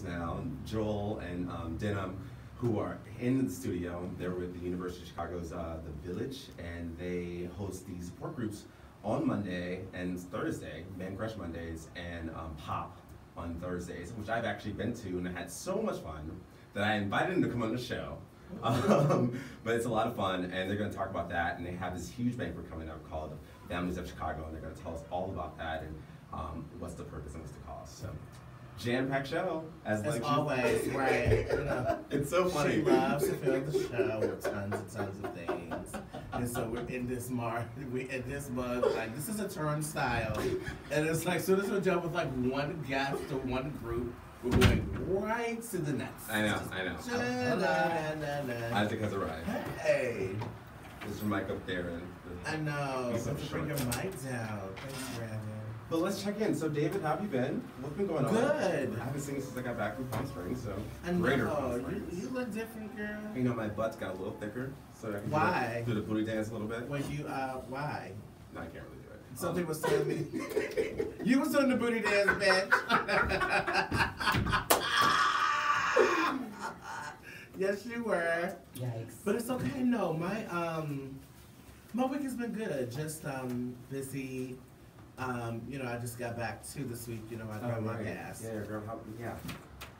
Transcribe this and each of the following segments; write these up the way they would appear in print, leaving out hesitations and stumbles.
now, Joel and Denham, who are in the studio. They're with the University of Chicago's The Village, and they host these support groups on Monday and Thursday, Man Crush Mondays, and Pop on Thursdays, which I've actually been to, and I had so much fun that I invited them to come on the show. But it's a lot of fun, and they're going to talk about that, and they have this huge banquet coming up called Families of Chicago, and they're going to tell us all about that and what's the purpose and what's the cost. So, jam-packed show, as always, right? You know, it's so funny. She loves to fill the show with tons and tons of things, and so we're in this mug, like this is a turnstile, and it's like soon as we're done with like one guest or one group, we're going right to the next. I know. Isaac has arrived. Hey. There's your mic up there. I know. Let's bring your mic down. Thanks, Brandon. But let's check in. So, David, how have you been? What's been going on? Good. I haven't seen you since I got back from Palm Springs, so. I know. You look different, girl. You know, my butt's got a little thicker, so I can do the booty dance a little bit. Well, why? No, I can't really do it. Something was telling me. You was doing the booty dance, bitch. Yes, you were. Yikes. But it's okay. No, my week has been good. Just busy. You know, I just got back to this week. You know, my grandma passed. Yeah, girl.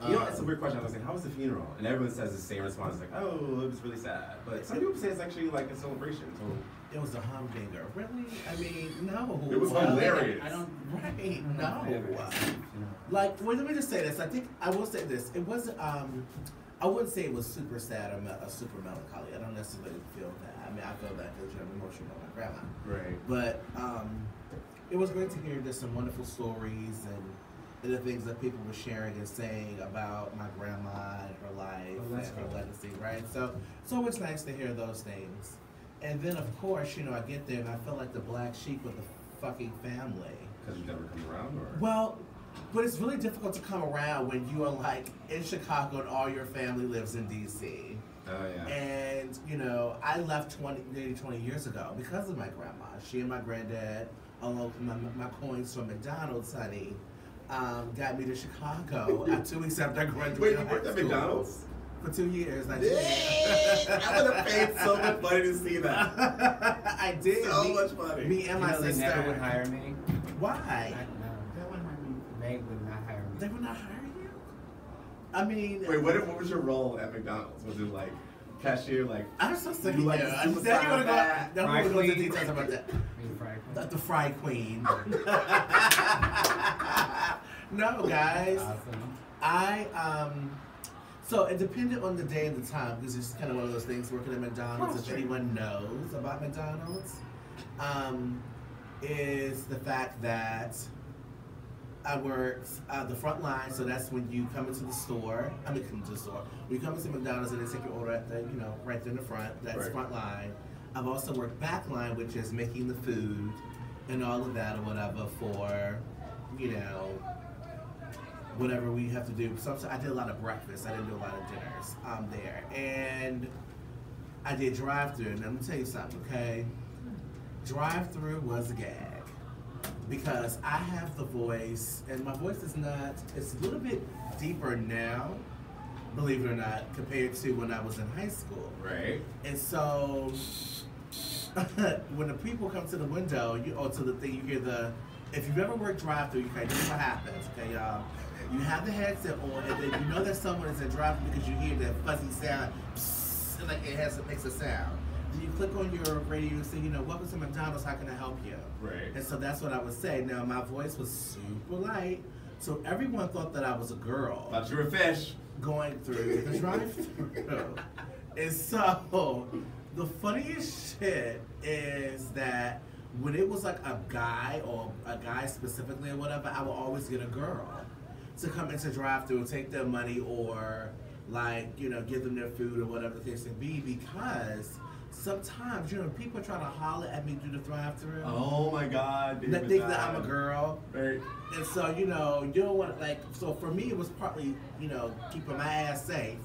You know, it's a weird question. I was like, how was the funeral? And everyone says the same response, like, oh, it was really sad. But some people say it's actually like a celebration. So it was a humdinger. Really? I mean, no. It was hilarious. I don't. Right? No. Like, well, let me just say this. I think I will say this. It wasn't. I wouldn't say it was super sad or super melancholy. I don't necessarily feel that. I mean, I feel that because I'm emotional about my grandma. Right. But it was great to hear just some wonderful stories and the things that people were sharing and saying about my grandma and her life and her legacy, right? So it's always nice to hear those things. And then, of course, you know, I get there and I feel like the black sheep of the fucking family. Because you never come around, or? Well, but it's really difficult to come around when you are like in Chicago and all your family lives in D.C. Oh, yeah. And, you know, I left nearly 20 years ago because of my grandma. She and my granddad, along with my coins from McDonald's, honey, got me to Chicago 2 weeks after I graduated. Wait, you worked at McDonald's? For 2 years. I did. I would have paid so much money to see that. I did. So much money. Me and my sister. They never would hire me. Why? They wouldn't hire me. They would not hire me. They would not hire you? I mean... Wait, what was your role at McDonald's? Was it like cashier, like... I was so sick of you. Like Then you want to go into details about that. The fry queen. No, guys. Awesome. So it depended on the day and the time, because it's kind of one of those things working at McDonald's, if anyone knows about McDonald's, is the fact that I worked the front line, so that's when you come into the store. I mean, come to the store. When you come into McDonald's and they take your order at the, you know, right there in the front, that's front line. I've also worked back line, which is making the food and all of that or whatever for, you know, whatever we have to do. Sometimes I did a lot of breakfast. I didn't do a lot of dinners there. And I did drive-through. And I'm going to tell you something, okay? Drive-through was a gag. Because I have the voice, and my voice is not, it's a little bit deeper now, believe it or not, compared to when I was in high school. Right. And so, when the people come to the window, to the thing, you hear the, if you've ever worked drive-through, you can see what happens, okay, y'all? You have the headset on, and then you know that someone is in drive-through because you hear that fuzzy sound, psst, like it makes a sound. Then you click on your radio and say, you know, welcome to McDonald's, how can I help you? Right. And so that's what I would say. Now, my voice was super light, so everyone thought that I was a girl. Thought you were a fish. Going through the drive-through. And so, the funniest shit is that when it was like a guy or a guy specifically or whatever, I would always get a girl to come into drive-through and take their money or like, you know, give them their food or whatever the case may be, because sometimes, you know, people try to holler at me through the drive-thru. Oh my God. They think that I'm a girl. Right. And so, you know, you don't want to, like, so for me it was partly, you know, keeping my ass safe.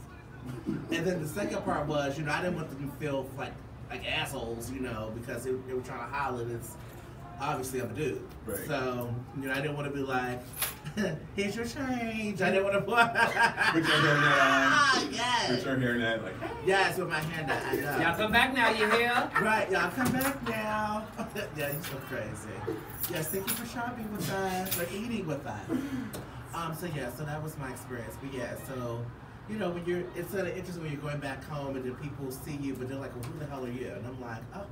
And then the second part was, you know, I didn't want them to feel like assholes, you know, because they were trying to holler. And it's obviously I'm a dude. Right. So, you know, I didn't want to be like, Here's your change. I didn't want to put. With your hairnet on. Yes. With your hairnet, like. Yes, with my hairnet. I know. Y'all come back now, you hear? Right, y'all come back now. Yeah, you're so crazy. Yes, thank you for shopping with us, for eating with us. So yeah, so that was my experience. But yeah, so you know, when you're, it's sort of interesting when you're going back home and then people see you, but they're like, well, who the hell are you? And I'm like, oh,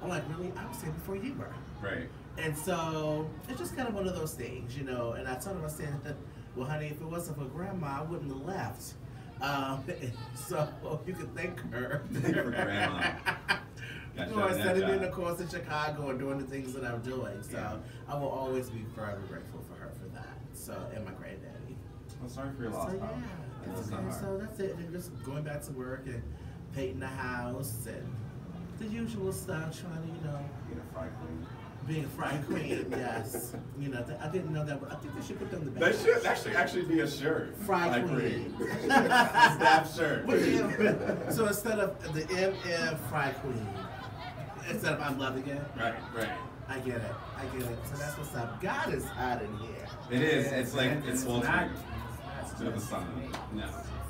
I'm like, really? I was here before you were. Right. And so it's just kind of one of those things, you know. And I told him, I said, well, honey, if it wasn't for Grandma, I wouldn't have left. So you can thank her. Thank her for Grandma. You know, instead of being, of course, in Chicago and doing the things that I'm doing. So yeah. I will always be forever grateful for her for that. So, and my granddaddy. I'm sorry for your loss. So yeah, it's okay. So that's it. And just going back to work and painting the house and the usual stuff, trying to, you know. Being a fry queen. Being a fry queen, yes. You know, I didn't know that, but I think they should put them in the back. That should actually be a shirt. Fry queen. Staff shirt. So instead of the MF fry queen, instead of I'm loving it. Right. I get it. So that's what's up. God is hot in here. It is. It's like, it's sweltering. It's To the sun. No.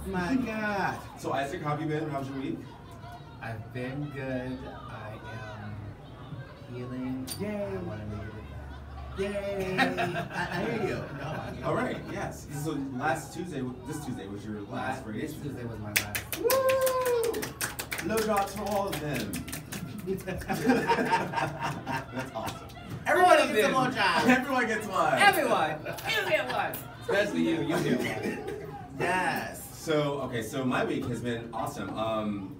My God. So Isaac, how have you been? How's your week? I've been good. I am healing. Yay. I want to leave it Yay. I hear you. No, All right. Yes. So this Tuesday was your last This radiation. Tuesday was my last. Woo! Low drop to all of them. That's awesome. Everyone gets a more job. Everyone gets one. Everyone! You get one! Especially you get one. Yes. So my week has been awesome.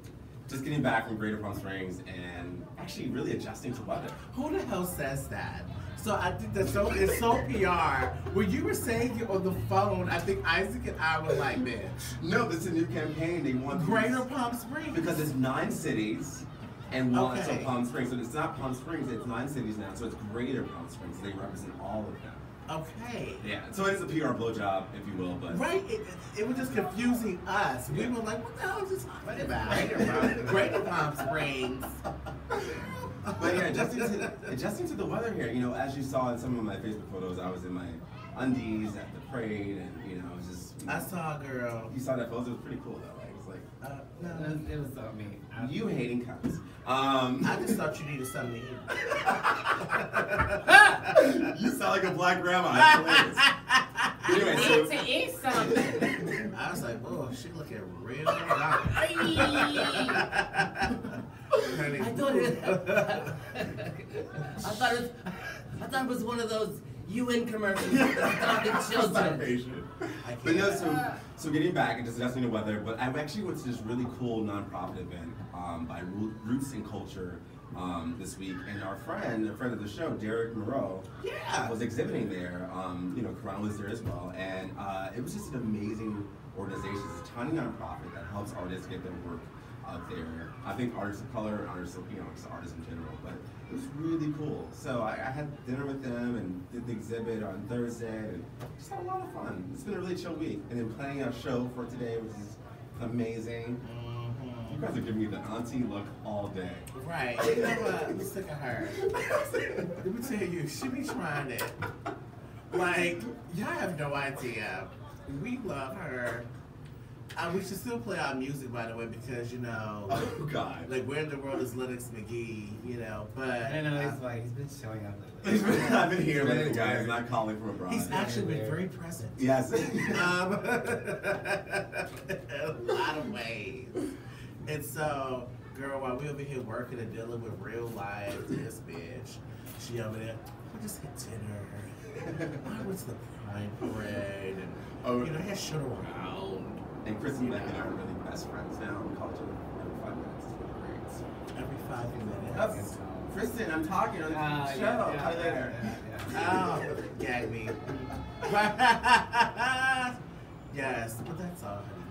Just getting back from Greater Palm Springs and actually really adjusting to weather. Who the hell says that? So I think that's it's so PR. When you were saying it on the phone, I think Isaac and I were like, bitch. No, this is a new campaign. They want Greater Palm Springs. because it's 9 cities and one Okay. so Palm Springs. So it's not Palm Springs, it's 9 cities now. So it's Greater Palm Springs. They represent all of them. Okay. Yeah. So it is a PR blowjob, if you will, but Right, it was just confusing us. We were like, what the hell is this talking about? Greater Palm Springs. But yeah, adjusting to the weather here. You know, as you saw in some of my Facebook photos, I was in my undies at the parade, and you know, it was just. You know, I saw a girl. You saw that photo? It was pretty cool though. Like, it was like. No. It was so mean. You hating cunts. I just thought you needed something to eat. You sound like a black grandma. It's hilarious. Anyway, Need to eat something. I was like, oh, she looking real nice. I thought it was one of those UN commercials stopping children. But no, so getting back and just adjusting the weather, but I actually went to this really cool nonprofit event by Roots and Culture this week, and a friend of the show, Derek Moreau, was exhibiting there. You know, Karan was there as well, and it was just an amazing organization. It's a tiny nonprofit that helps artists get their work out there. I think artists of color, artists of, you know, just artists in general, but it was really cool. So I had dinner with them and did the exhibit on Thursday and just had a lot of fun. It's been a really chill week. And then planning a show for today, which is amazing. You guys are giving me the auntie look all day. Right. You know what? I'm sick of her. Let me tell you, she be trying it. Like, y'all have no idea. We love her. We should still play our music, by the way, because, you know, oh God, like, where in the world is Lennox Magee, you know, but... I know, he's been showing up lately. I've been here lately, guys, not calling from abroad. He's actually been very present. Yes. In a lot of ways. And so, girl, while we over here working and dealing with real life, this bitch, she over there, we just had dinner. I went to the Prime Parade, and, you know, had shit around. And Chris and Beck and I are really best friends now. We call each other every 5 minutes. It's really great. Every 5 minutes. Kristen, I'm talking on the show. Talk later. Oh, gag me. Yes, but that's all, honey.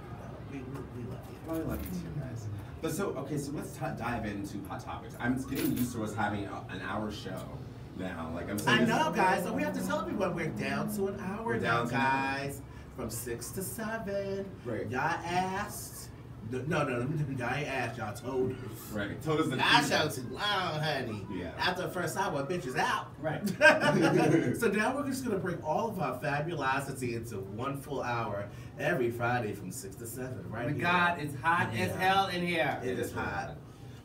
We love you. Oh, I love you too, guys. But so let's dive into hot topics. I'm getting used to us having an hour show now. Like I know, guys. So we have to tell everyone we're down to an hour We're now, down to guys. From 6 to 7. Right. Y'all asked. No, I ain't asked y'all, told us. Right. Told us the I showed too long, honey. Yeah. After the first hour, bitch is out. Right. So now we're just gonna bring all of our fabulosity into one full hour every Friday from 6 to 7, right? Oh my here. God, it's hot as hell in here. It is hot.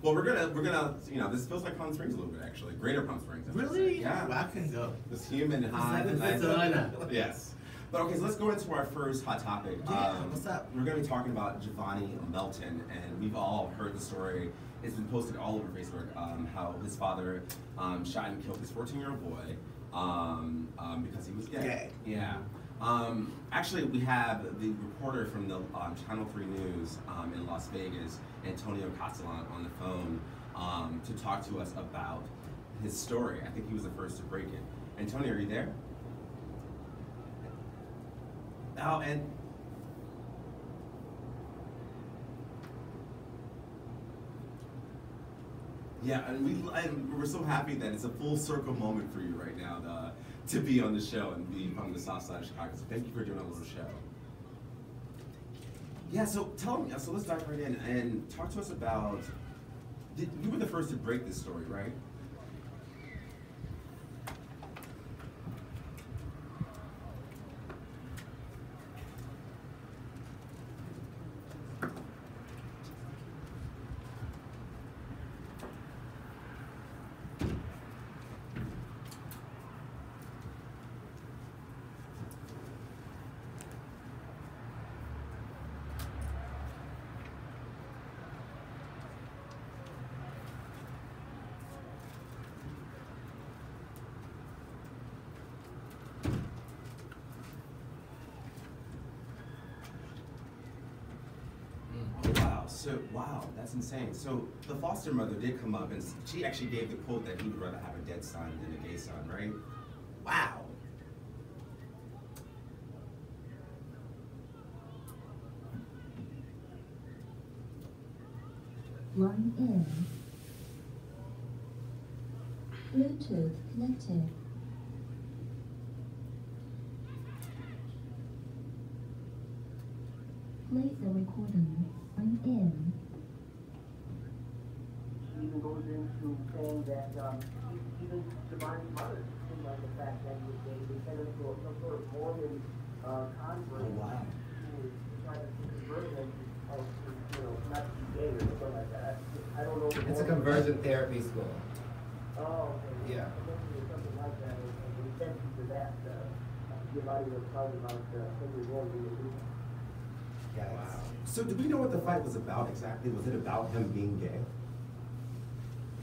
Well, we're gonna, you know, this feels like Palm Springs a little bit, actually. Greater Palm Springs. I should say. Really? Yeah. Well, I can go. It's humid and hot. Is that and the nice. Yes. But okay, so let's go into our first hot topic. Yeah, what's up? We're going to be talking about Giovanni Melton, and we've all heard the story. It's been posted all over Facebook, how his father shot and killed his 14-year-old boy because he was gay. Gay. Yeah. Actually, we have the reporter from the Channel 3 News in Las Vegas, Antonio Castellan, on the phone to talk to us about his story. I think he was the first to break it. Antonio, are you there? Oh, and yeah, and we're so happy that it's a full circle moment for you right now to be on the show and be from the South Side of Chicago. So thank you for doing a little show. Yeah, so tell me. So let's dive right in and talk to us about. You were the first to break this story, right? Wow, that's insane. So the foster mother did come up, and she actually gave the quote that he would rather have a dead son than a gay son, right? Wow. Line in. Bluetooth connected. Play the recording. Line in. She even goes into saying that even Giovanni's mother didn't like the fact that he was gay. They sent him to some sort of Mormon convert Oh, wow. who was trying to convert him not to be gay or something like that. I don't know. It's a conversion therapy school. Oh, okay. Yeah. Maybe something like that. And we sent him to that. Giovanni was talking about Henry Mormon in the movie. Yeah. Wow. So do we know what the fight was about exactly? Was it about him being gay?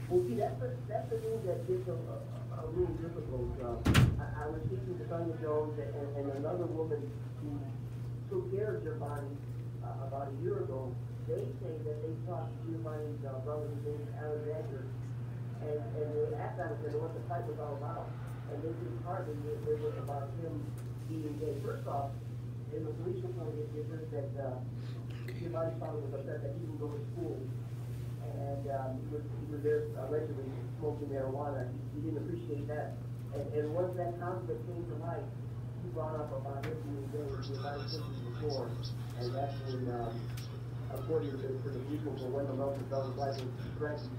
Well, see, that's the thing that gets a little difficult. I was speaking to Sonia Jones and another woman who took care of Giovanni about a year ago. They say that they talked to Giovanni's brother, his name is Alexander, and they asked Alexander what the fight was all about. And they didn't hardly it was about him being gay. First off, in the police report, it said that Giovanni's father was upset that he didn't go to school. And he was there allegedly smoking marijuana. He didn't appreciate that. And once that conflict came to light, he brought up about him being gay with about 50 before. And that's when, according to the people, when Wendell Melton felt his life was threatened.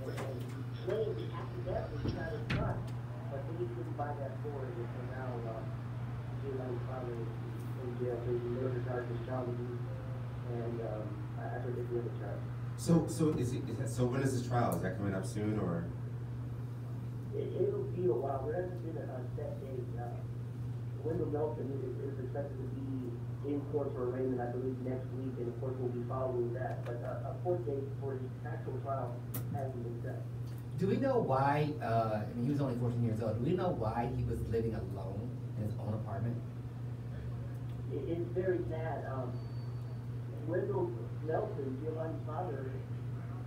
And claimed after that was shot his son. But they couldn't buy that story. And now, Giovanni's father is in jail. So he's murder charges, child abuse, and I forget the other charge. So when is his trial? Is that coming up soon, or? It'll be a while. There hasn't been a set date. Wendell Melton is expected to be in court for arraignment, I believe, next week, and of course we'll be following that. But a court date for his actual trial hasn't been set. Do we know why, he was only 14 years old, do we know why he was living alone in his own apartment? It's very sad. Wendell Melton, Giovanni's father,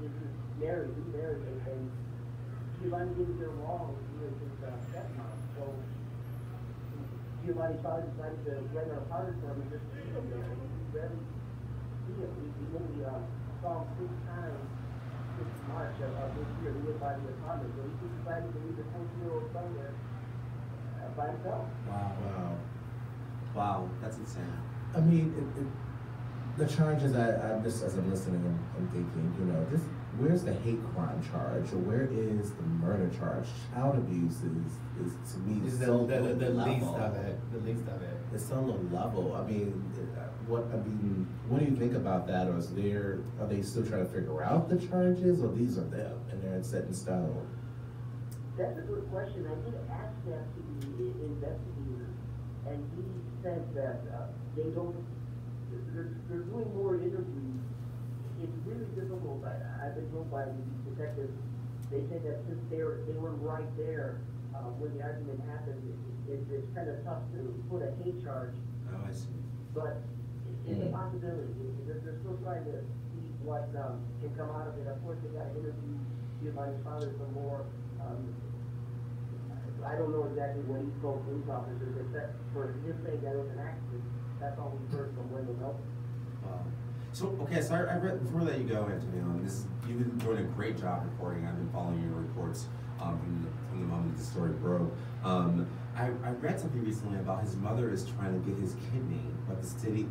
is remarried, and Giovanni didn't get along with his stepmom. So Giovanni's father decided to rent an apartment for him and just leave him there. And he rarely see him. We only saw him 6 times since March of this year. He lived by the apartment. So he just decided to leave his 14-year-old son there by himself. Wow. Wow, that's insane. I mean, The charges, I'm just, as I'm listening, I'm thinking, you know, where's the hate crime charge, or where is the murder charge? Child abuse is to me, It's so the low least level. of it. The least of it. It's so low level. I mean, what do you think about that? Or are they still trying to figure out the charges, or these are them and they're set in stone? That's a good question. I did ask that to the investigator, and he said that they're doing more interviews. It's really difficult. I've been told by the detectives, they said that since they were right there when the argument happened, it's kind of tough to put a hate charge. Oh, I see. But it's a possibility. They're still trying to see what can come out of it. Of course, they got to interview Giovanni's father some more. I don't know exactly what he told police officers, except for him saying that it was an accident. That's all we've heard from Wendell Nelson. So, okay, so I read, before I let you go, Antonio, and you've been doing a great job reporting. I've been following your reports from the moment the story broke. I read something recently about his mother is trying to get his kidney, but the state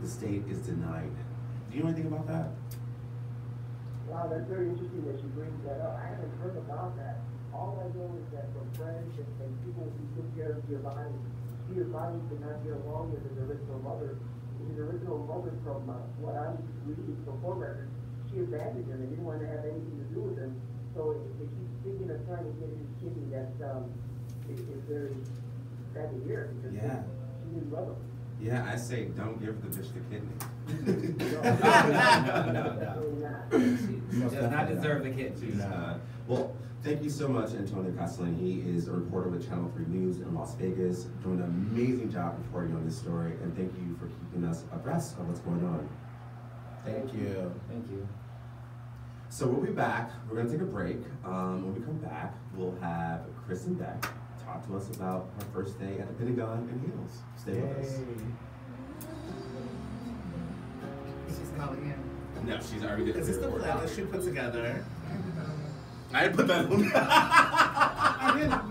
is denying it. Do you know anything about that? Wow, that's very interesting that you bring that up. I haven't heard about that. All I know is that from friends and people who took care of Giovanni did not get along with his original mother. His original mother, from what I'm reading from phone records, she abandoned him and didn't want to have anything to do with him. So if he's thinking of trying to get his kidney, that's it's very sad to hear, because she didn't love him. Yeah, I say don't give the bitch the kidney. No. She does not deserve the kid. Well, thank you so much, Antonio Castellani. He is a reporter with Channel 3 News in Las Vegas, doing an amazing job reporting on this story, and thank you for keeping us abreast of what's going on. Thank you. Thank you. So we'll be back. We're going to take a break. When we come back, we'll have Kristen Beck talk to us about her first day at the Pentagon in heels. Stay with us. She's calling in. No, she's already did. Is this the plan that she put together? I didn't put that on.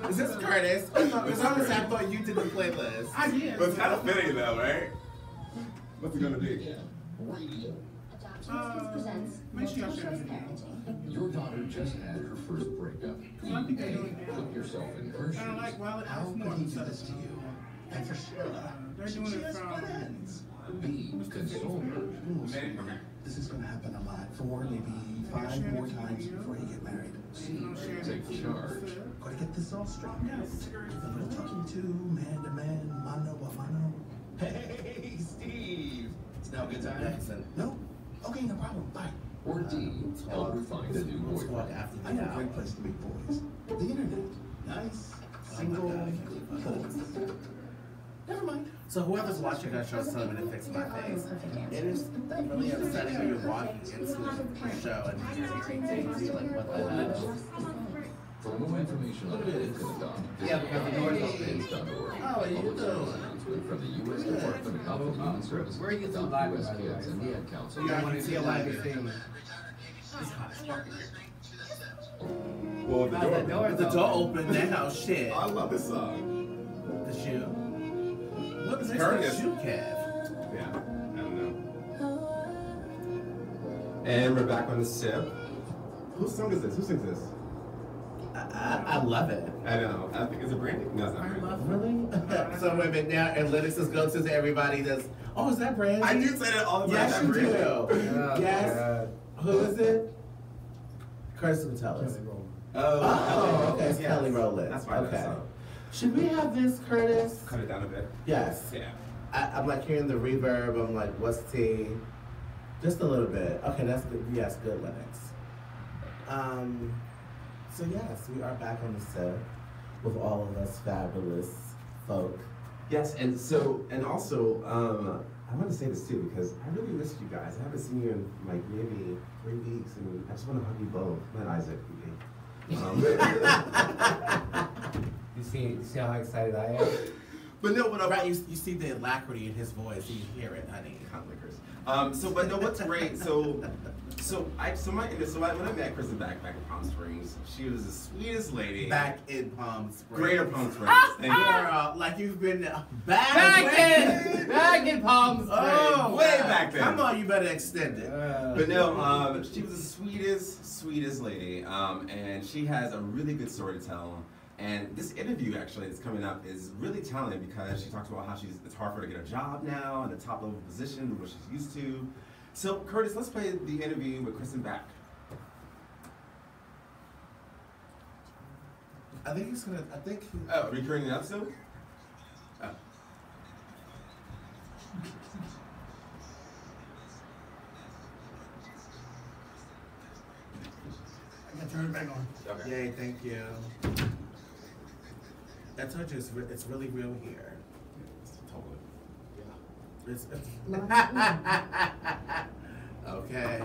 Is this Curtis? Because honestly, I thought you did the playlist. I did. But it's kind of fitting though, right? What's it gonna be? Make sure y'all share it. Your daughter just had her first breakup. I think they're doing it now. Put yourself in her shoes. I don't like Wild How Ass more could he do than this to you? And for Sheila, they're doing it from B, console her. This is going to happen a lot. 4, maybe 5 more times before you get married. C, take charge. Gotta get this all straightened out. We're talking to man, mano a mano. Hey, Steve! It's now a good time? Excellent. No? Okay, no problem. Bye. Or D, help her find a new boyfriend. After I know a great place to meet boys. The internet. Nice. Single. Never mind. So whoever's watching our show is telling me to fix my face. It is really upsetting when you're walking into the show and you're like, what the hell? For more information on Pentagon, Yeah, because the door's open. How are you doing? From the U.S. Department of Health and Human Services. Where are you live, by the US way? Kids and the Ad Council. You want to see a live thing. Well, The door open now, shit. I love this song. The shoe? What is Curtis. the shoe calf? Yeah, I don't know. And we're back on the sip. Whose song is this? Who sings this? I love it. I know. I think it's a Brandy. No, it's not Brandy. Really? So wait a minute now, and Lennox's go-to to everybody does, oh, is that Brandy? I do say that all the time. Yes, you Brandy. do. Yes. Who is it? Curtis will tell us. Oh, okay, it's Yes. Kelly Rowland. That's my Okay. song. Should we have this, Curtis? Cut it down a bit. Yes. Yeah. I'm like hearing the reverb. I'm like, what's T? Just a little bit. Okay, that's good. Yes, good, Lennox. So yes, we are back on the set with all of us fabulous folk. Yes, and so, and also, I want to say this too because I really missed you guys. I haven't seen you in like maybe 3 weeks, and I just want to hug you both. Not Isaac. You see how excited I am? But no, but right, you see the alacrity in his voice. You hear it, honey. Liquors. But no, what's great? So when I met Kristen back in Palm Springs, she was the sweetest lady. Back in Palm Springs. Greater Palm Springs. Thank you. Girl, like you've been back in Palm Springs. Oh, way back then. Come on, you better extend it. But no, she was the sweetest lady, and she has a really good story to tell. And this interview actually that's coming up is really telling because she talks about how it's hard for her to get a job now in a top level position, what she's used to. So Curtis, let's play the interview with Kristen Back. I think he's gonna. Oh, recurring the episode? Oh. I gotta turn it back on. Okay. Yay! Thank you. I told you it's really real here. Totally. It's okay.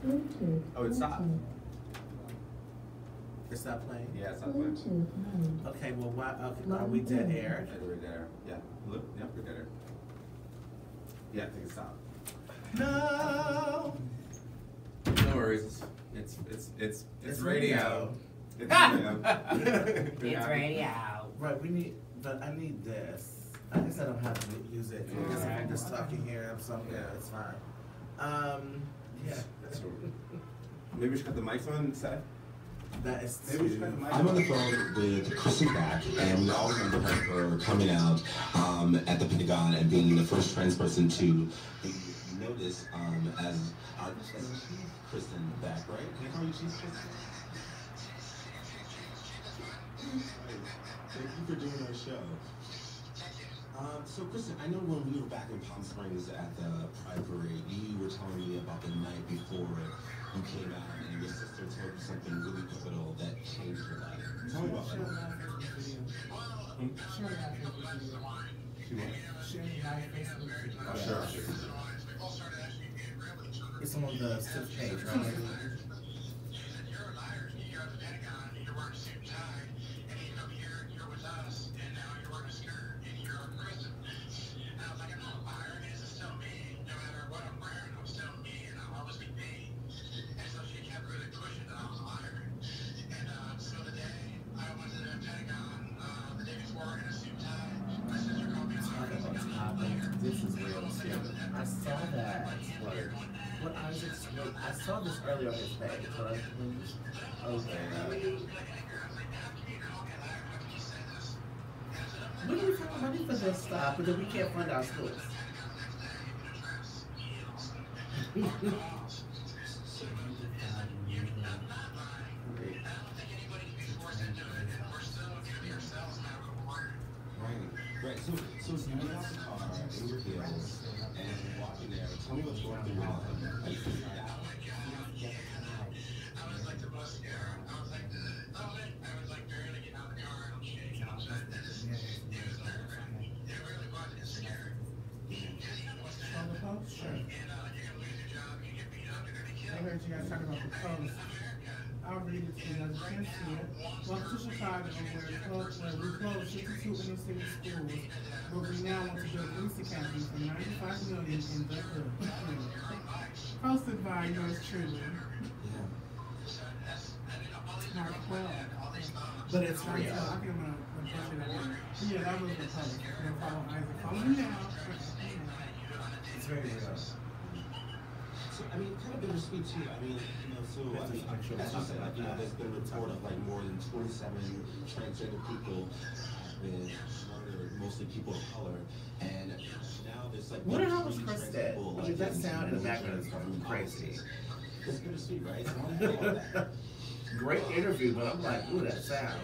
Bluetooth Oh, it stopped. connected. It's not playing. Yeah, it's not playing. Bluetooth mode. Okay. Well, why? Okay, are we dead air? Yeah, we're there. Yeah. Look. Yep, we're there. Yeah, I think it stopped. No. No worries. It's radio. It's radio. It's radio. Right. We need. But I need this. I guess I don't have to use it. I guess if I'm just talking here, I'm something. Yeah, it's fine. Yeah. That's true. Maybe we should cut the mics on instead. That is. Maybe we should cut the mics on. I'm on the phone with Kristen Back, and we all remember her coming out at the Pentagon and being the first trans person to be noticed as Chief Kristen Back, right? Can I call you Chief Kristen? Thank you for doing our show. So Kristen, I know when we were back in Palm Springs at the Pride Parade, you were telling me about the night before you came out and your sister told you something really pivotal that changed your life. Tell me about that. It's on the 6th page, right? This is real too. I saw that. What I was I saw this earlier on his page, but okay. When do we find money for this stuff? Because we can't fund our schools. Right, so you get out the car in your heels and walking there. Tell me what's going through your mind. Are you freaking out? I was like the bus scared. I was like barely getting out of the car and I'm shaking. It was nerve-wracking. It really was. It's scary. Because you know what's going to happen. Sure. And you're going to lose your job, you get beat up, you're going to get killed. I heard you guys talking about the post. I'll read it to you as a chance here. Welcome to Chicago, where we closed 52 inner city schools, but we now want to build police academy for $95 million in the hood. Posted by yours truly. Mark 12. But it's Mark 12. real. I can remember when I posted that one. Yeah, that was the post. Then follow Isaac. Follow me now. It's very real. So, I mean, kind of bittersweet too. I mean, as you said, like, there's been a report of like more than 27 transgender people have been murdered, mostly people of color, and now there's like. What the hell was Chris dead? I mean, that sound in the background is crazy. It's bittersweet, right? So I don't know that. Great interview, but I'm like, ooh, that sound.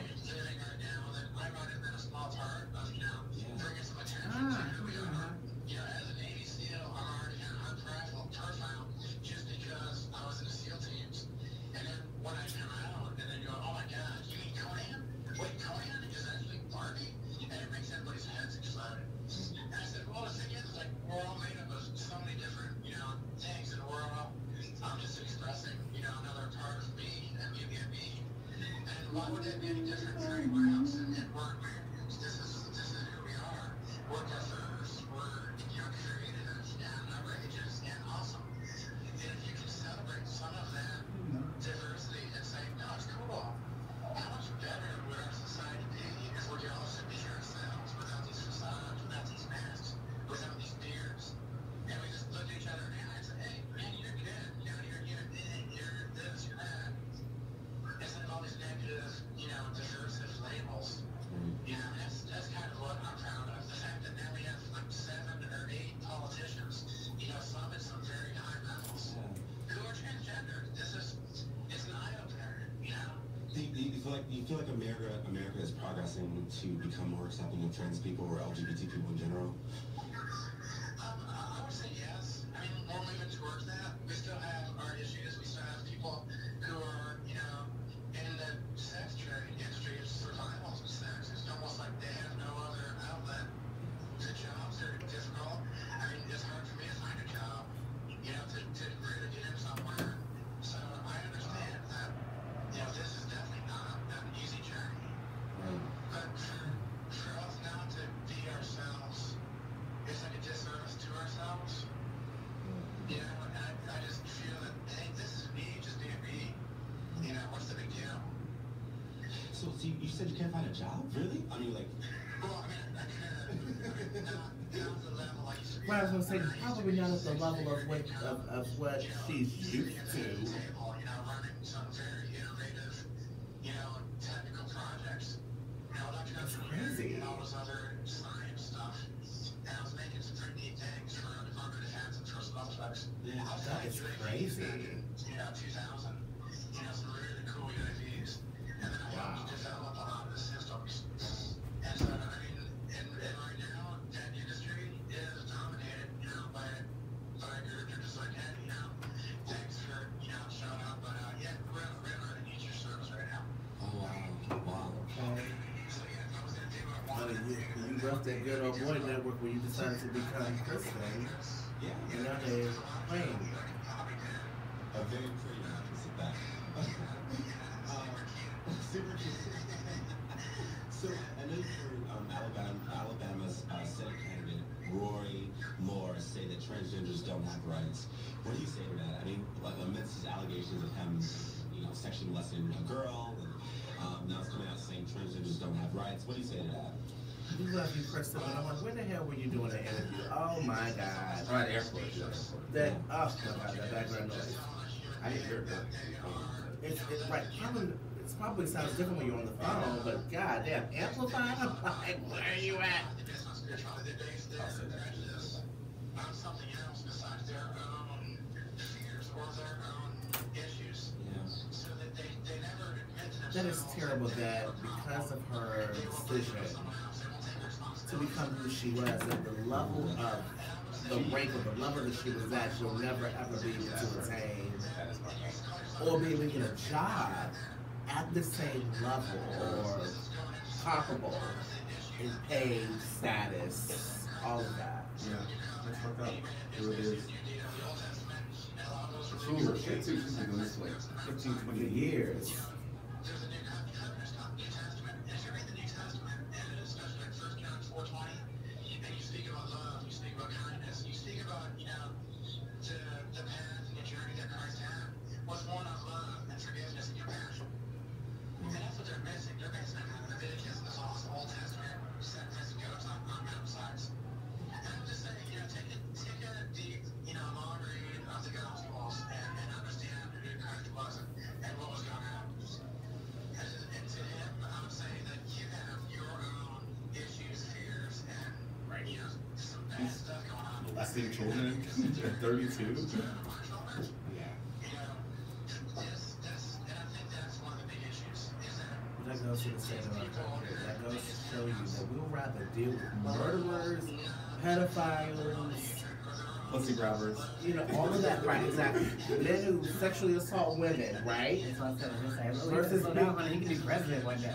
Why would that be any different for anywhere else? And we're Americans. This is who we are. We're diverse. We're creative and outrageous and awesome. And if you can celebrate some you feel like America is progressing to become more accepting of trans people or LGBT people in general? I would say yes. I mean, we're moving towards that. We still have our issues. We still have people who are, you know, in the sex trade industry. It's survival of sex. It's almost like they have no other outlet. The jobs are difficult. I mean, it's hard for me to find a job, you know, to really get in somewhere. So I understand that, you know, this is definitely not an easy journey. But for us not to be ourselves, it's like a disservice to ourselves. You know, and I just feel that, hey, this is me just being me. You know, what's the big deal? So you said you can't find a job? Really? I mean, like... Well, I mean, I could, not to the level I used to be. Well, I was gonna say probably not at the level of what she's used to. You know, running some very innovative, you know, technical projects. You know, That's crazy. and all this other science stuff. And I was making some pretty neat things for the Department of Defense and for some other folks. Yeah, that is crazy. You know, 2000. You know, some really cool UAVs. And then I helped develop a lot of the systems. And so, I mean, and right now, that industry is dominated, you know, by a group that are just like, hey, you know, thanks for, you know, showing up, but yeah, we're really need your service right now. Oh, wow. Okay. So yeah, if I was gonna do what I wanted. You left that good old boy network when you decided to become Christian. Yeah. And now they're playing. A very pretty actress at that. Super cute. So, I know you heard Alabama's Senate candidate, Roy Moore, say that transgenders don't have rights. What do you say to that? I mean, amidst his allegations of him, you know, sexually molesting a girl, and now it's coming out saying transgenders don't have rights. What do you say to that? We love you, Kristen. And I'm like, where the hell were you doing that interview? Oh my God. Right, airport. Yeah, airport. That, oh my God, that background noise. I didn't hear that. It's right. It probably sounds different when you're on the phone, but God damn, amplified? I'm like, where are you at? I'll say that. On something else besides their own fears or their own issues. Yeah. So that they never admit to themselves. That is terrible that because of her decision to become who she was, at the level of the rank or the level that she was at, she'll never ever be able to attain or be able to get a job at the same level or comparable in pay, status, all of that. Yeah, that's fucked up. It really is. She knew her shit too. She's been doing this for like 15, 20 years. There's a New Testament, and if you read the New Testament, and especially like 1 John 4:20, and you speak about love, you speak about kindness, you speak about, you know, the path and the journey that Christ had was one of love and forgiveness and compassion. And that's what they're missing. They're missing Leviticus and the Old Testament, set as goes on mountainsides. And I'm just saying, you know, take a deep, you know, long read of the Gospels and understand who Christ was and what was going on. And to him, I would say that you have your own issues, fears, and, you know, some bad stuff going on. Molesting children at 32. Yeah. You know, and I think that's one of the big issues, is that That goes to the same that goes to show you that we'll rather deal with murderers, pedophiles, Pussy grabbers. you know, all of that, right, exactly. Men who sexually assault women, right? That's what I'm saying. Just like, Versus versus slow down, honey. He can be president one day.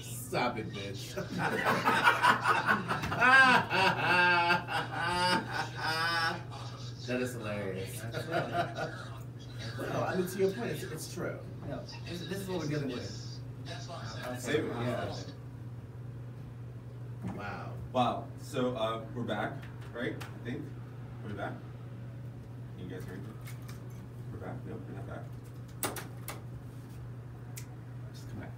Stop it, bitch. That is hilarious. Well, I mean, to your point, it's true. No, this is what we're dealing with. Save it. Yeah. Wow. Wow. So we're back, right? I think we're back. Can you guys hear me? We're back. Nope, we're not back. Just come back.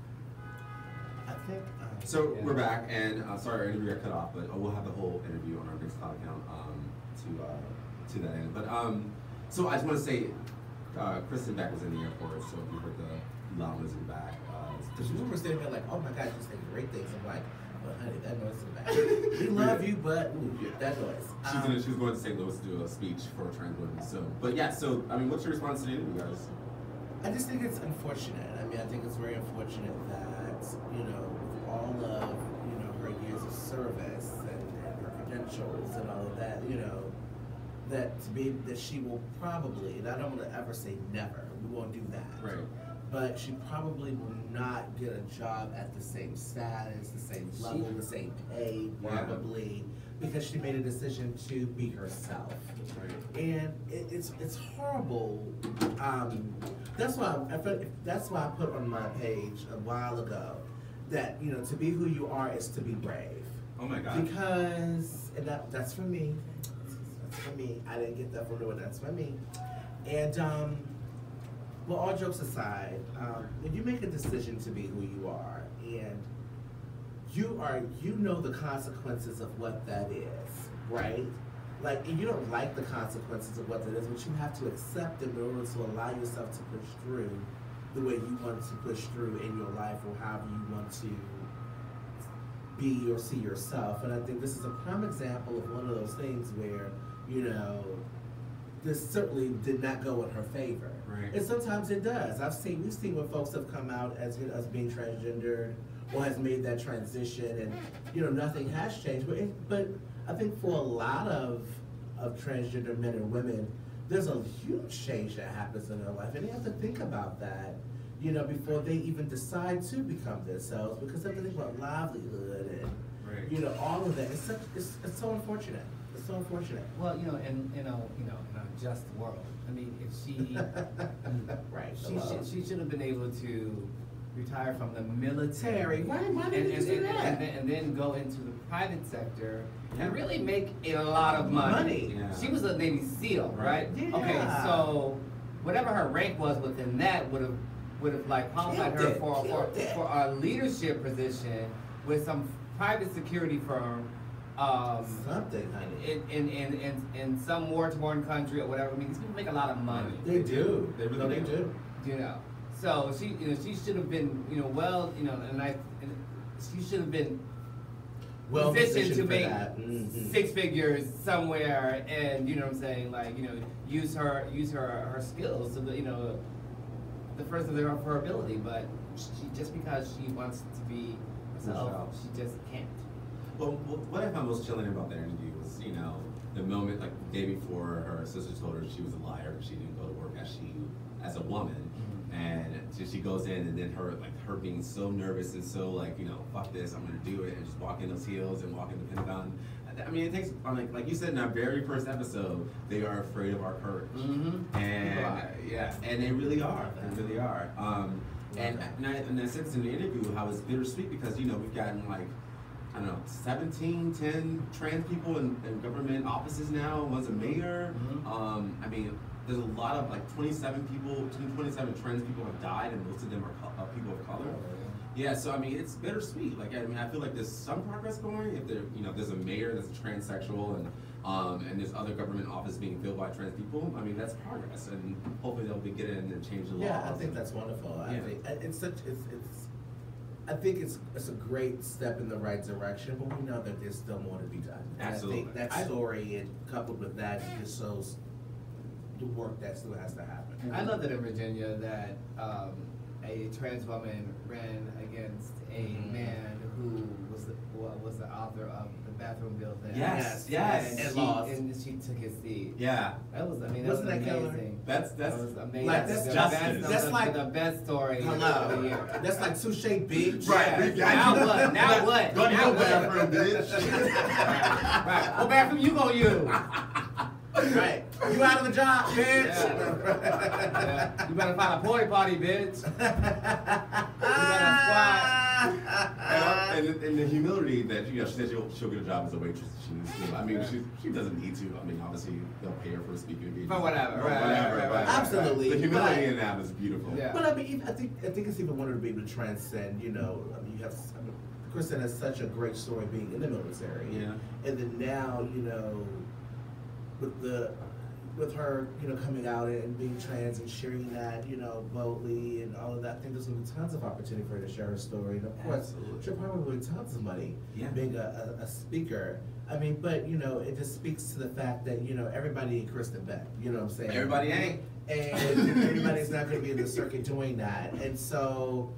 I think. So we're back, and sorry, our interview got cut off, but we'll have the whole interview on our Mixcloud account to that end. But so I just want to say, Kristen Beck was in the airport, so if you heard the llamas in the back, Because you were sitting there like, oh my God, you're saying great things. I'm like, well, honey, that noise in the back. We love you, but ooh, that noise. She's going to St. Louis to do a speech for trans women. So, but yeah, so I mean, what's your response to the interview, guys? I just think it's unfortunate. I mean, I think it's very unfortunate that, with all of, her years of service and her credentials and all of that, that she will probably, and I don't want to ever say never, we won't do that. Right. But she probably will not get a job at the same status, the same level, the same pay, probably, because she made a decision to be herself. Right. And it's horrible. That's why I put on my page a while ago that to be who you are is to be brave. Oh my God. Because that's for me. That's for me. I didn't get that from no one. That's for me. And well, all jokes aside, when you make a decision to be who you are, and you know the consequences of what that is, right? Like, and you don't like the consequences of what that is, but you have to accept them in order to allow yourself to push through the way you want to push through in your life, or however you want to be or see yourself. And I think this is a prime example of one of those things where, this certainly did not go in her favor. Right. And sometimes it does. We've seen when folks have come out as being transgendered or has made that transition, and nothing has changed. But I think for a lot of transgender men and women, there's a huge change that happens in their life, and they have to think about that, before they even decide to become themselves, because they have to think about livelihood and all of that. It's so unfortunate. It's so unfortunate. Well, in a just world, I mean, if she, right, she should have been able to retire from the military. Why didn't you do that? And then go into the private sector and really make a lot of money. Yeah. She was a Navy SEAL, right? Yeah. Okay, so whatever her rank was within that would have like qualified her for a leadership position with some private security firm. Something, honey. In some war-torn country or whatever. I mean, these people make a lot of money. They do. They really do. So she, she should have been, she should have been positioned to make six figures somewhere, and you know what I'm saying, like use her skills, so that the first of her ability. But she, just because she wants to be herself, she just can't. Well, what I found most chilling about that interview was, the moment, like the day before, her sister told her she was a liar, she didn't go to work as a woman, and she goes in, and then her being so nervous and so like, fuck this, I'm gonna do it, and just walk in those heels and walk in the Pentagon. I mean, it takes, like you said in our very first episode, they are afraid of our courage, and they really are. They really are. And I said this in the interview how it's bittersweet because we've gotten like, I don't know, 10 trans people in government offices now. One's a mayor. I mean, there's a lot of 27 trans people have died, and most of them are people of color. Yeah, so I mean, it's bittersweet. Like, I mean, I feel like there's some progress going. If there's a mayor that's a transsexual, and there's other government offices being filled by trans people. I mean, that's progress, and hopefully they'll get in and change the law. Yeah, I think that's wonderful. I think it's a great step in the right direction, but we know that there's still more to be done. Absolutely. And I think that story, and coupled with that, just shows the work that still has to happen. I love that in Virginia that a trans woman ran against a man who was the author of the bathroom bill. Yes. And lost. And she took his seat. Yeah. That was, Wasn't that that amazing. That's That was amazing. Like, that's justice. That's like the best story of the hello. year. That's like Touche Beach. Right. Now what? Now what? Go to Now your what? bathroom, bitch. Right. What bathroom you gonna use? Right. You out of a job, bitch. Yeah. You better find a porta potty, bitch. You better squat. And the humility that she said she'll get a job as a waitress if she needs to. I mean, she doesn't need to. I mean, obviously they'll pay her for speaking engagement. For whatever, right. Absolutely. The humility in that is beautiful. Yeah. But I mean, I think it's even wonderful to be able to transcend. I mean, Kristen has such a great story being in the military. Yeah. And then now, with her, coming out and being trans and sharing that, boldly and all of that, I think there's going to be tons of opportunity for her to share her story. And of course, Absolutely. she'll probably win tons of money being a speaker I mean, but you know, it just speaks to the fact that, you know, everybody ain't Kristen Beck. You know what I'm saying? Everybody ain't. And everybody's not going to be in the circuit doing that. And so,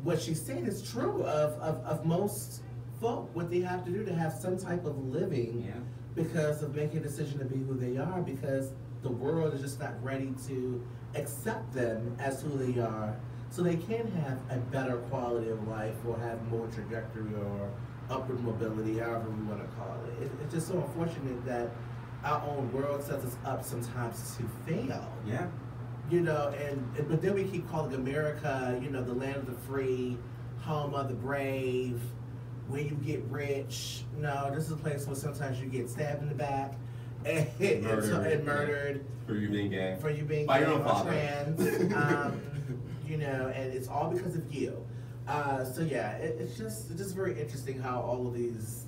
what she's saying is true of most folk, what they have to do to have some type of living because of making a decision to be who they are, because the world is just not ready to accept them as who they are, so they can have a better quality of life or have more trajectory or upward mobility, however we want to call it. It's just so unfortunate that our own world sets us up sometimes to fail. Yeah. You know, but then we keep calling America, you know, the land of the free, home of the brave, where you get rich. No, this is a place where sometimes you get stabbed in the back and murdered. For you being gay. For you being by gay your own or father. trans. You know, and it's all because of you. So yeah, it's just very interesting how all of these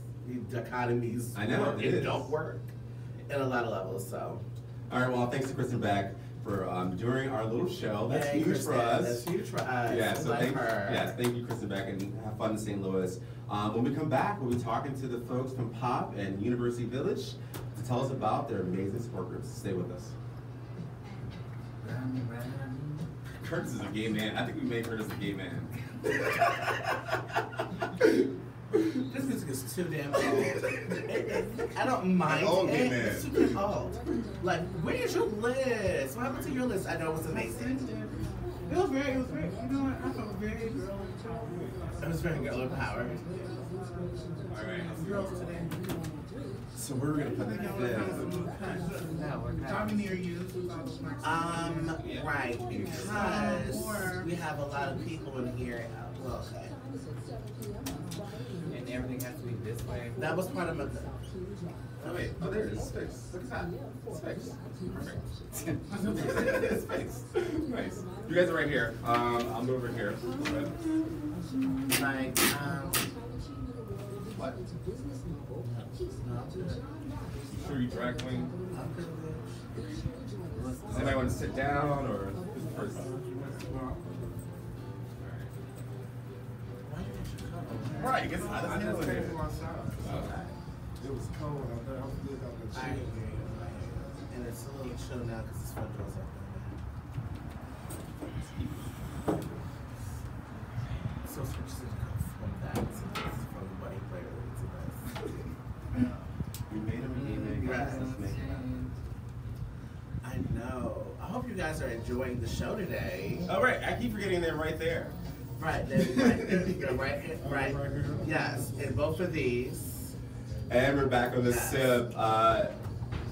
dichotomies work and don't work in a lot of levels. So. All right. Well, thanks to Kristen Beck for doing our little show. That's huge Kristen, for us. That's huge for us. Yeah. So thank her. Yes, thank you, Kristen Beck, and have fun in St. Louis. When we come back, we'll be talking to the folks from Pop and University Village to tell us about their amazing support groups. Stay with us. Curtis is a gay man. I think we made Curtis a gay man. This music is too damn old. I don't mind it. It's too damn old. Like, where's your list? What happened to your list? I know it was amazing. It was very, you know what, I felt very girl empowered. It was very girl empowered. All right. Girls today. So where are we gonna put this? Tommy near you. Right, because we have a lot of people in here. Well, okay. And everything has to be this way. That was part of my. Oh wait, oh there it is. Space. Look at that. Space. Perfect. Space. Nice. You guys are right here. I'll move over here. Like, what? Sure you drag queen? Does anybody want to sit down or who's the person? Right, it gets hot as hell in here. It was cold. I was good on the chill. And it's a little chill now because the front door's open. So switch to from that to this, from the buddy player to this. We made him a gay man, guys. Let's make it happen. I know. I hope you guys are enjoying the show today. Oh, right. I keep forgetting they're right there. Right. Right. Yes. And both of these. And we're back on the sip.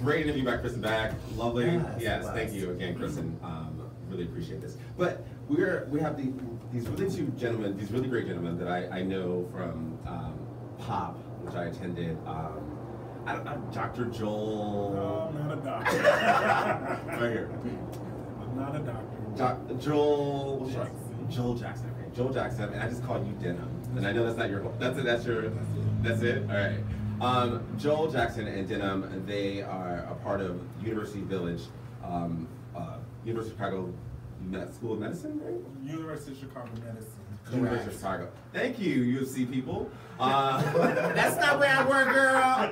Great interview by Kristen Beck. Lovely. Yes, thank you again, Kristen. Really appreciate this. But we have these really great gentlemen that I know from Pop, which I attended. Dr. Joel. No, I'm not a doctor. Right here. I'm not a doctor. Joel Jackson. Okay, Joel Jackson, and I just call you Denim. And I know that's not your. That's it. All right. Joel Jackson and Denim, they are a part of University Village, University of Chicago School of Medicine, right? University of Chicago Medicine. University of Chicago. Thank you, UFC people. That's not where I work, girl.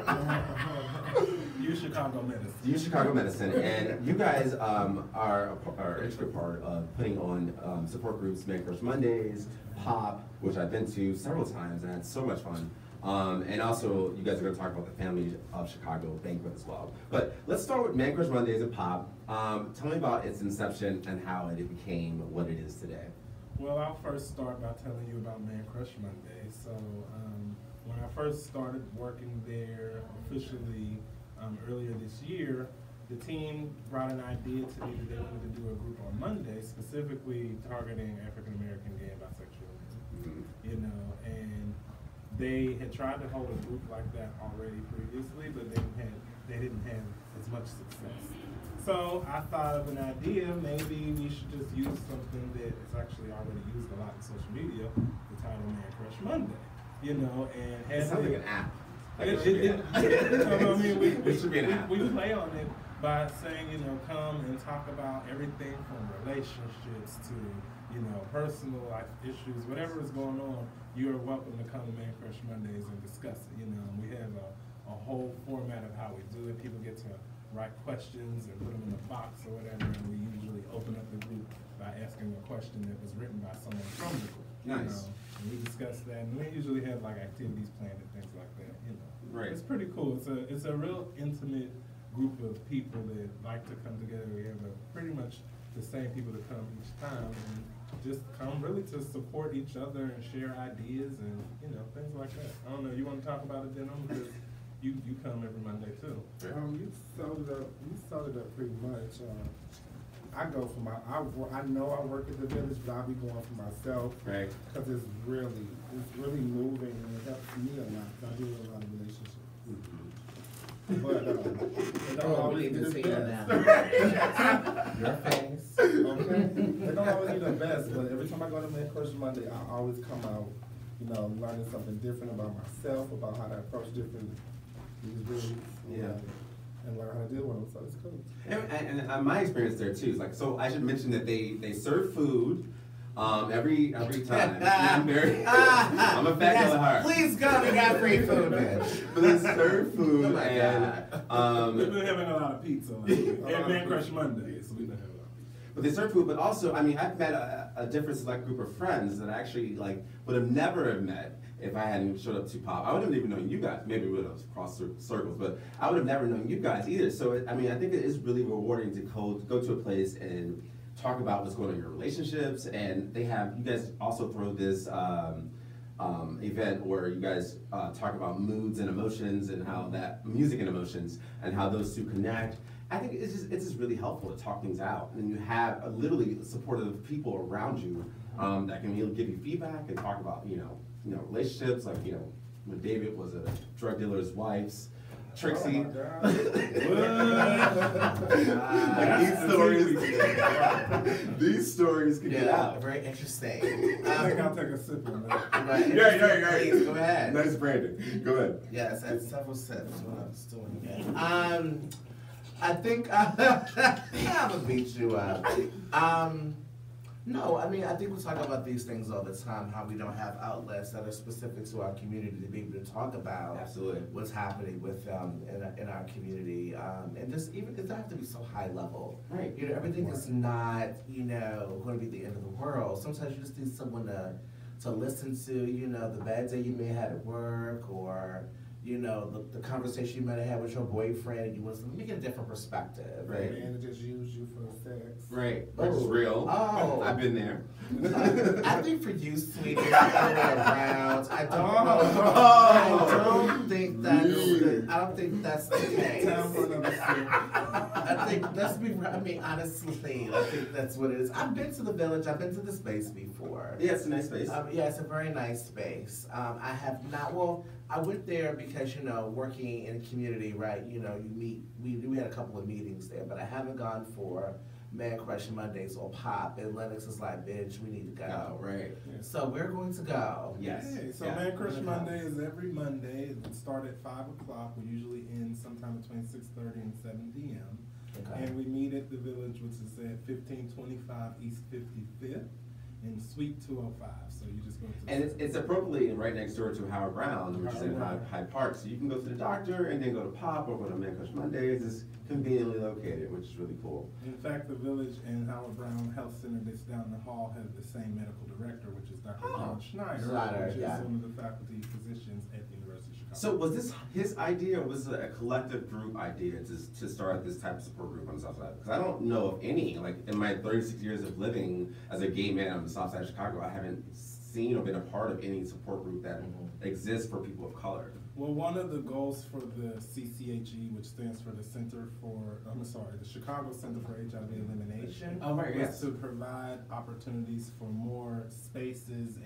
U Chicago Medicine. U Chicago Medicine, and you guys are an integral part of putting on support groups, Man Crush Mondays, Pop, which I've been to several times and had so much fun. And also, you guys are going to talk about the Family of Chicago banquet as well. But let's start with Man Crush Mondays and Pop. Tell me about its inception and how it became what it is today. Well, I'll first start by telling you about Man Crush Monday. So, when I first started working there officially earlier this year, the team brought an idea to me that they wanted to do a group on Monday, specifically targeting African American gay and bisexual men. You know, and they had tried to hold a group like that already previously, but they didn't have as much success. So I thought of an idea, maybe we should just use something that is actually already used a lot in social media, the title Man Crush Monday. You know, and it sounds like an app. I mean, we should be an app. We play on it by saying, you know, come and talk about everything from relationships to, you know, personal life issues, whatever is going on. You are welcome to come to Man Crush Mondays and discuss it. You know, we have a whole format of how we do it. People get to write questions and put them in a box or whatever, and we usually open up the group by asking a question that was written by someone from the group. Nice. And we discuss that, and we usually have like activities planned and things like that. Right. It's pretty cool. It's a real intimate group of people that like to come together. We have pretty much the same people that come each time, and just come really to support each other and share ideas and things like that. I don't know. You want to talk about it, Denim? Because you come every Monday too. You summed it up pretty much. I go for I know I work at the village, but I'll be going for myself. Right. Because it's really moving and it helps me a lot. I deal with a lot of relationships. But they don't always be the best. Your face. Okay. They don't always be the best, but every time I go to Man Crush Monday, I always come out, learning something different about myself, about how to approach different these and learn how to deal with them. So it's cool. And my experience there too is like, so I should mention that they serve food every time. I'm a fat girl at heart. Please go, we got free food, man. But they serve food We've been having a lot of pizza. And Man Crush Monday, so we've been having a lot of pizza. But they serve food, but also, I mean, I've met a different select group of friends that I actually would have never met if I hadn't showed up to Pop. I wouldn't have even known you guys. Maybe we would have crossed circles, but I would have never known you guys either. So, I mean, I think it is really rewarding to go to a place and talk about what's going on in your relationships. And you guys also throw this event where you guys talk about moods and emotions and how that music and emotions and how those two connect. I think it's just really helpful to talk things out, and you have literally supportive people around you that can give you feedback and talk about relationships, like when David was a drug dealer's wife's. Trixie. Oh these stories can get out. Very interesting. I think I'll take a sip on that. Right. Please, go ahead. Nice, Brandon. Go ahead. Yes, I had several sips when I was doing it. I think I'm gonna beat you up. No, I mean, I think we talk about these things all the time, how we don't have outlets that are specific to our community to be able to talk about what's happening with in our community. And just even, it doesn't have to be so high level. Right. Everything is not, going to be the end of the world. Sometimes you just need someone to listen to, the bad day you may have at work, or the conversation you might have had with your boyfriend, and you want to get a different perspective. Right. And just use you for sex. Right. Which is real. Oh. I've been there. I think for you, sweetie, it's the other way around. I don't think that's the case. I think, honestly, I think that's what it is. I've been to the village. I've been to the space before. Yeah, it's a nice space. Yeah, it's a very nice space. I have not, I went there because, working in a community, right, you meet, we had a couple of meetings there, but I haven't gone for Man Crush Mondays or Pop, and Lennox is like, bitch, we need to go. Oh, right. Yeah. So we're going to go. Yes. Hey, so Man Crush Monday is every Monday. It starts at 5 o'clock. We usually end sometime between 6:30 and 7 p.m. Okay. And we meet at the village, which is at 1525 East 55th. In Suite 205, so you just go to and it's appropriately right next door to Howard Brown, which is in Hyde Park. So you can go to the doctor and then go to Pop or go to Man Crush Mondays. It's conveniently located, which is really cool. In fact, the village and Howard Brown Health Center that's down the hall have the same medical director, which is Dr. Dodd Schneider, which is one of the faculty physicians at the University of Chicago. So was this his idea, or was it a collective group idea to start this type of support group on the South Side? Because I don't know of any, in my 36 years of living as a gay man on the South Side of Chicago, I haven't seen or been a part of any support group that exists for people of color. Well, one of the goals for the CCHE, which stands for the the Chicago Center for HIV Elimination, was to provide opportunities for more spaces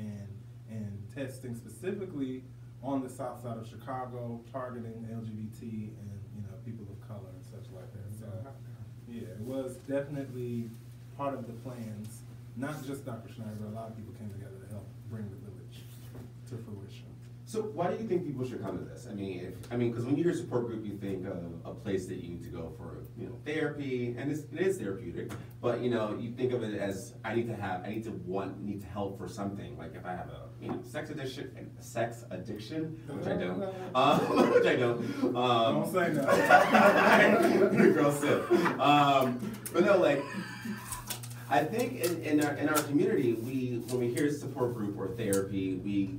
and testing specifically on the South Side of Chicago, targeting LGBT and people of color and such like that. So yeah, it was definitely part of the plans. Not just Dr. Schneider, but a lot of people came together to help bring the village to fruition. So why do you think people should come to this? I mean, because when you hear support group, you think of a place that you need to go for, therapy, and it is therapeutic. But you think of it as I need to help for something. Like if I have a sex addiction, which I don't, Don't say no. Girl, sip. But no, like. I think in our community, when we hear support group or therapy, we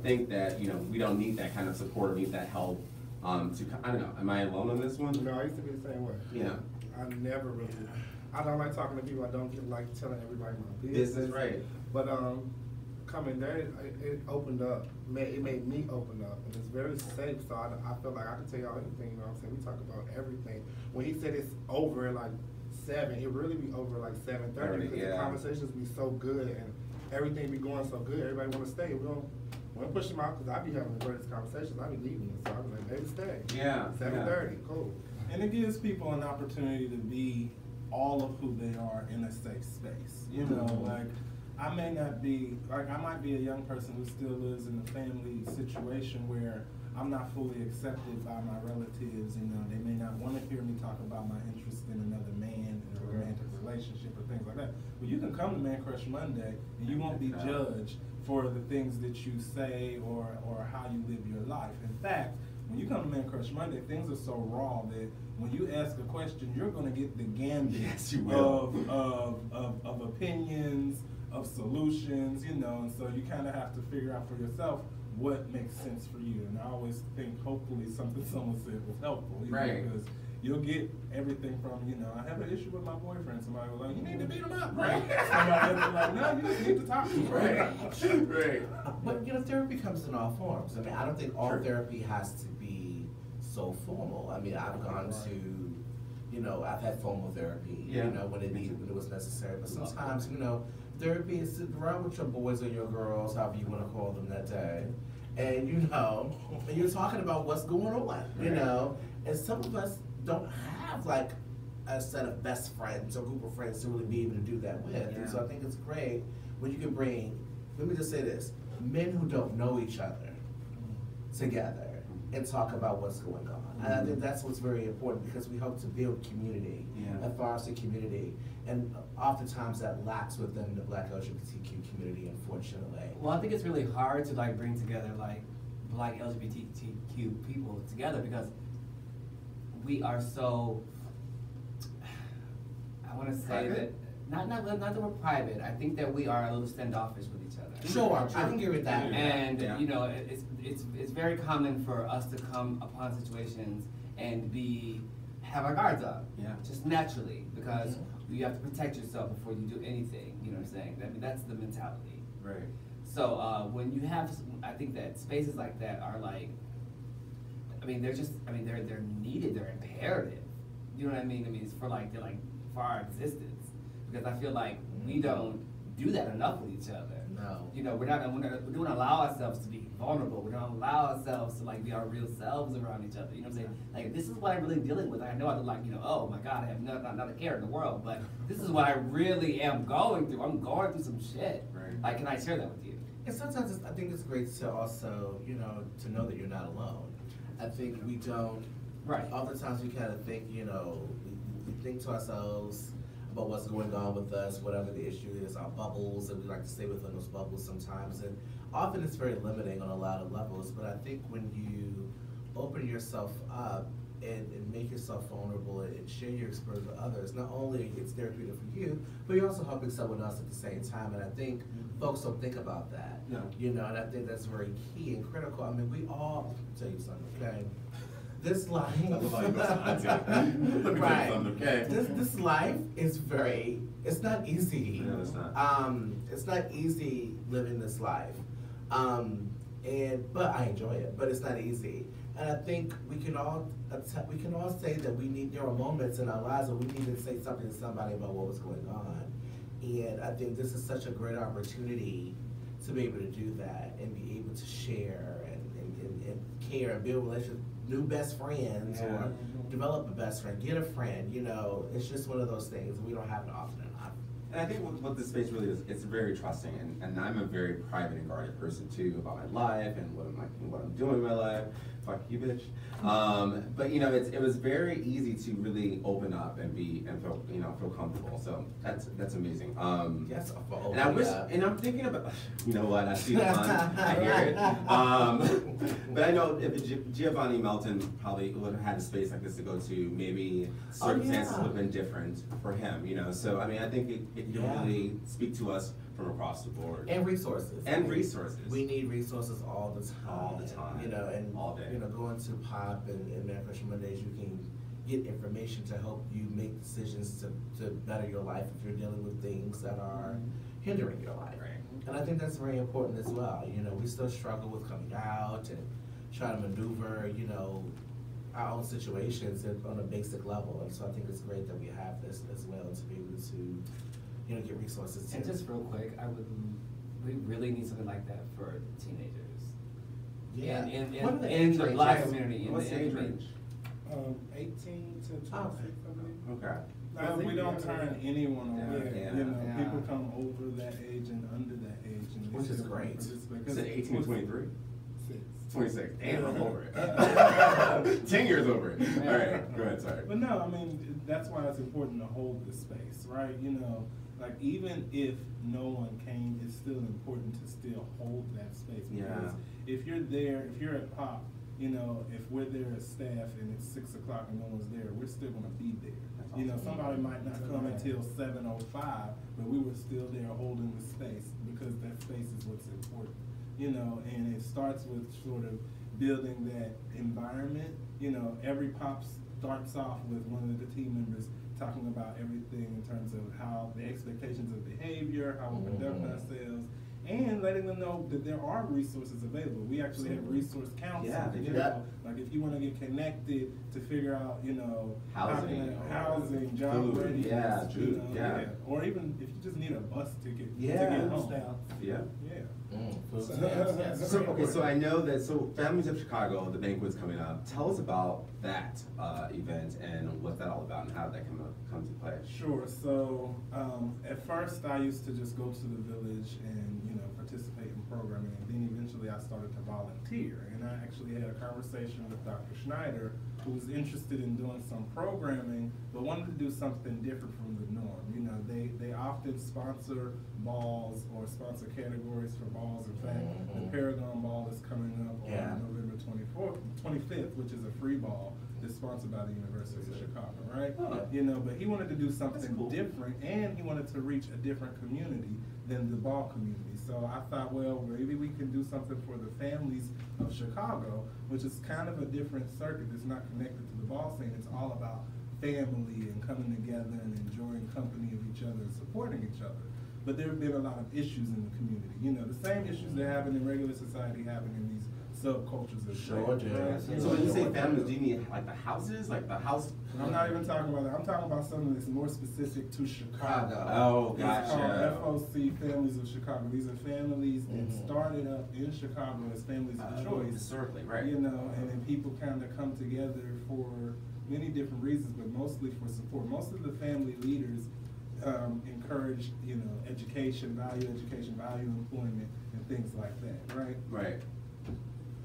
think that we don't need that kind of support or need that help. I don't know. Am I alone on this one? No, I used to be the same way. Yeah. I never really. I don't like talking to people. I don't like telling everybody my business. Right. But coming there, it opened up. It made me open up, and it's very safe. So I feel like I can tell y'all anything. You know what I'm saying? We talk about everything. When he said it's over at like 7, it really be over like 7:30 because the conversations be so good and everything be going so good. Everybody want to stay. We don't push them out because I be having the greatest conversations. I be leaving, so I be like, maybe stay. Yeah. 7:30, cool. And it gives people an opportunity to be all of who they are in a safe space. Like I may not be, like I might be a young person who still lives in a family situation where I'm not fully accepted by my relatives. They may not want to hear me talk about my interest in another man in a romantic relationship or things like that. But you can come to Man Crush Monday and you won't be judged for the things that you say or how you live your life. In fact, when you come to Man Crush Monday, things are so raw that when you ask a question, you're going to get the gambit of opinions, of solutions, and so you kind of have to figure out for yourself what makes sense for you. And I always think hopefully something someone said was helpful, right? Because you'll get everything from, I have an issue with my boyfriend. Somebody was like, you need to beat him up, right? Somebody was like, no, you just need to talk to him, right? Right. But therapy comes in all forms. I don't think all therapy has to be so formal. I've gone to, I've had formal therapy, when it was necessary. But sometimes, therapy is sitting around with your boys or your girls, however you want to call them that day, and and you're talking about what's going on, and some of us don't have like a set of best friends or group of friends to really be able to do that with. And so I think it's great when you can bring, let me just say this, men who don't know each other together and talk about what's going on. And I think that's what's very important because we hope to build community and foster community. And oftentimes that lacks within the Black LGBTQ community, unfortunately. Well, I think it's really hard to bring together Black LGBTQ people together because we are so, I want to say that, not that we're private, I think that we are a little standoffish with each other. Sure, I can agree with that. And, it's very common for us to come upon situations and have our guards up, just naturally, because you have to protect yourself before you do anything, you know what I'm saying? That's the mentality. Right. So when you have, I think that spaces like that are they're needed, they're imperative. You know what I mean? It's for for our existence. Because I feel like we don't do that enough with each other. No. We don't allow ourselves to be vulnerable. We don't allow ourselves to be our real selves around each other. You know what I'm saying? This is what I'm really dealing with. I know I'm oh my God, I have not a care in the world, but this is what I really am going through. I'm going through some shit. Right. Can I share that with you? And sometimes I think it's great to also, to know that you're not alone. I think we don't. Right. Oftentimes we kind of think, we think to ourselves about what's going on with us, whatever the issue is, our bubbles, and we like to stay within those bubbles sometimes. And often it's very limiting on a lot of levels, but I think when you open yourself up and make yourself vulnerable and share your experience with others, not only it's therapeutic for you, but you're also helping someone else at the same time. And I think folks don't think about that. No. And I think that's very key and critical. We all, let me tell you something, okay? This life, right? Okay. This life is it's not easy. No, it's not. It's not easy living this life, but I enjoy it. But it's not easy, and I think we can all say that there are moments in our lives where we need to say something to somebody about what was going on, and I think this is such a great opportunity to be able to do that and be able to share and care and build relationships. New best friends or develop a best friend, get a friend, it's just one of those things. We don't have it often enough. And I think what this space really is, it's very trusting, and I'm a very private and guarded person too about my life and what I'm doing in my life. Fuck you, bitch. But you know, it was very easy to really open up and feel comfortable. So that's amazing. Yes, and I wish, and I'm thinking about, you know what? I see the fun, I hear it. But I know if Giovanni Melton probably would have had a space like this to go to, maybe circumstances would have been different for him. You know, so I mean, I think it can really speak to us from across the board. And resources. We need resources all the time. All the time. You know, and all day. You know, going to POP and Man Crush Mondays, you can get information to help you make decisions to better your life if you're dealing with things that are hindering your life. Right. And I think that's very important as well. You know, we still struggle with coming out and try to maneuver, you know, our own situations on a basic level. And so I think it's great that we have this as well to be able to, you know, get resources. And just real quick, we really need something like that for teenagers. Yeah. In the Black community. What's the age range? 18 to 26, I believe. Okay. We don't turn anyone away. Yeah. You know, people come over that age and under that age, and which is great. Is it 18 to 23? 26. Damn, I'm over it. 10 years over it. All right, go ahead, sorry. But no, I mean, that's why it's important to hold the space, right? You know, like even if no one came, it's still important to still hold that space. Because if you're there, if you're at POP, you know, if we're there as staff and it's 6 o'clock and no one's there, we're still gonna be there. You know, somebody might not come until 7:05, but we were still there holding the space because that space is what's important. You know, and it starts with sort of building that environment. You know, every POP starts off with one of the team members talking about everything in terms of how the expectations of behavior, how we conduct ourselves, and letting them know that there are resources available. We actually have resource counseling. You know, like if you want to get connected to figure out, you know, housing, job readiness, or even if you just need a bus ticket to get home. So I know that, Families of Chicago, the banquet's coming up. Tell us about that event and what's that all about and how did that come to play? Sure, so at first I used to just go to the village and, you know, participate in programming, and then eventually I started to volunteer. And I actually had a conversation with Dr. Schneider, who was interested in doing some programming, but wanted to do something different from the norm. You know, they often sponsor balls or sponsor categories for balls. In fact, the Paragon Ball is coming up on November 25th, which is a free ball that's sponsored by the University of Chicago, right? You know, but he wanted to do something different, and he wanted to reach a different community than the ball community. So I thought, well, maybe we can do something for the families of Chicago, which is kind of a different circuit. It's not connected to the ball scene. It's all about family and coming together and enjoying company of each other and supporting each other. But there have been a lot of issues in the community. You know, the same issues that happen in regular society happen in these subcultures as well. Right? So when you say families, do you mean like the houses? Like the house? I'm not even talking about that. I'm talking about something that's more specific to Chicago. Oh, gotcha. It's called FOC, Families of Chicago. These are families that started up in Chicago as families of choice. Historically, right. You know, and then people kind of come together for many different reasons, but mostly for support. Most of the family leaders encourage, you know, education, value employment, and things like that, right?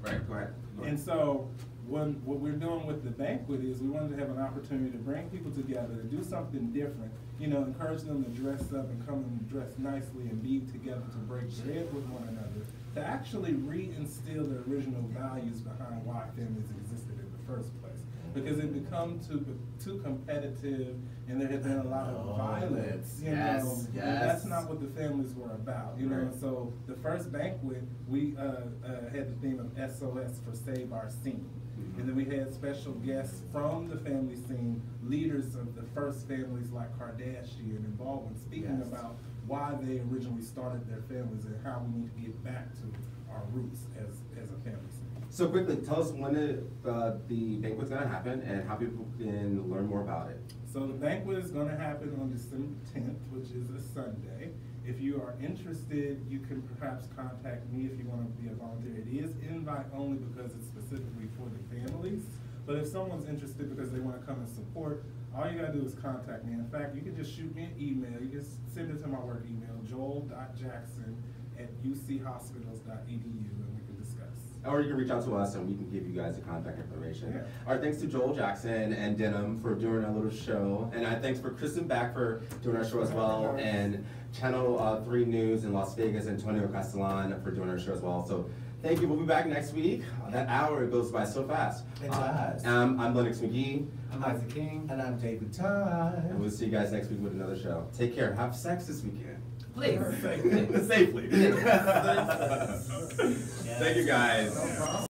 Right, go ahead. And so what we're doing with the banquet is we wanted to have an opportunity to bring people together, to do something different, you know, encourage them to dress up and come and dress nicely and be together to break bread with one another, to actually reinstill the original values behind why families existed in the first place. Because it become too competitive, and there had been a lot of violence. You know, and that's not what the families were about. You know, so the first banquet we had the theme of SOS for Save Our Scene, and then we had special guests from the family scene, leaders of the first families like Kardashian and Baldwin, speaking about why they originally started their families and how we need to get back to our roots as a family scene. So quickly, tell us when the banquet's going to happen and how people can learn more about it. So the banquet is going to happen on December 10th, which is a Sunday. If you are interested, you can perhaps contact me if you want to be a volunteer. It is invite only because it's specifically for the families. But if someone's interested because they want to come and support, all you gotta do is contact me. In fact, you can just shoot me an email. You can send it to my work email, joel.jackson@uchospitals.edu, and we can discuss. Or you can reach out to us and we can give you guys the contact information. Yeah. All right, thanks to Joel Jackson and Denim for doing our little show. And thanks for Kristen Back for doing our show as well. And Channel 3 News in Las Vegas, Antonio Castellan for doing our show as well. So thank you. We'll be back next week. That hour goes by so fast. It does. I'm Lennox Magee. I'm Isaac King. And I'm David Todd. And we'll see you guys next week with another show. Take care. Have sex this weekend. Please. Safely. Thank you guys. No problem.